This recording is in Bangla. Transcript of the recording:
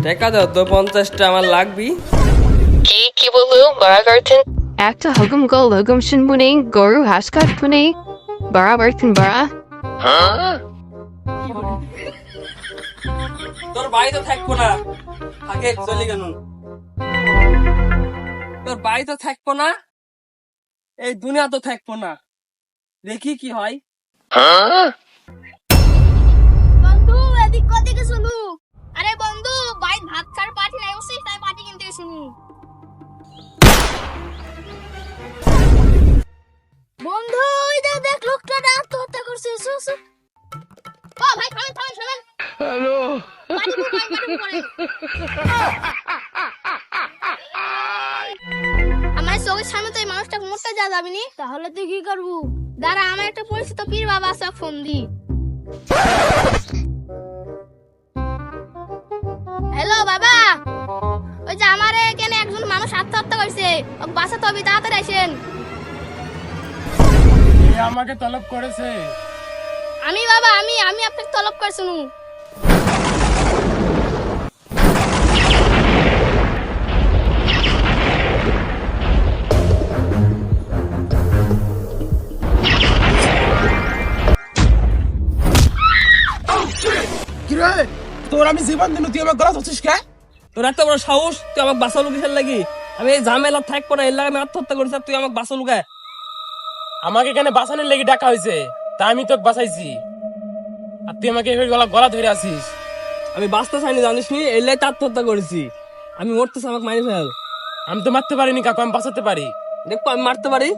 টাকা দাও তো 50টা আমার লাগবি। কি বললো বারাগার্থেন একটা হুকুম গো হুকুম শুনবুনি গরু হাসকাট পুনি বারাবার্থেন বারা তোর বাড়ি তো থাকবো না, আগে চলে গেল। তোর বাড়ি তো থাকবো না, এই দুনিয়া তো থাকবো না, দেখি কি হয়। বন্ধু এদিক কোদিকে শুনু। আরে বন্ধু বাইক ভাত খার পার্টি নাই ওসে তাই পার্টি কিনতে শুনু। বন্ধু ওই দেখ লোকটা আত্মহত্যা করছে। ও ভাই থামেন শুনেন। হ্যালো পার্টি করে আমার চোখের সামনে তো এই মানুষটা মরতে যাবে নি, তাহলে তুই কি করবো? দাঁড়া আমার একটা পরিচিত পীর বাবা আছে, ফোন দি। হ্যালো বাবা, ওই যে আমার এখানে একজন মানুষ আত্মহত্যা করছে, ওকে বাঁচাতে হবে, তাড়াতাড়ি আসেন। আমাকে তলব করেছে। আমি বাবা আমি আপনাকে তলব করছুন। কি রে তোর আমি জীবন দিন তুই আমার গলা ধরছিস কে? তোর এত বড় সাহস, তুই আমাকে বাঁচালো কিসের লাগি? আমি এই ঝামেলা থাকবো না, এর লাগে আমি আত্মহত্যা করেছি, আর তুই আমাকে বাঁচালো কে? আমাকে এখানে বাঁচানোর লেগে ডাকা হয়েছে, তা আমি তোকে বাঁচাইছি, আর তুই আমাকে এভাবে গলা ধরে আসিস। আমি বাঁচতে চাইনি জানিস নি, এর লাগে তো আত্মহত্যা করেছি। আমি মরতেছি, আমাকে মারি ফেল। আমি তো মারতে পারিনি কাকু, আমি বাঁচাতে পারি। দেখবো আমি মারতে পারি।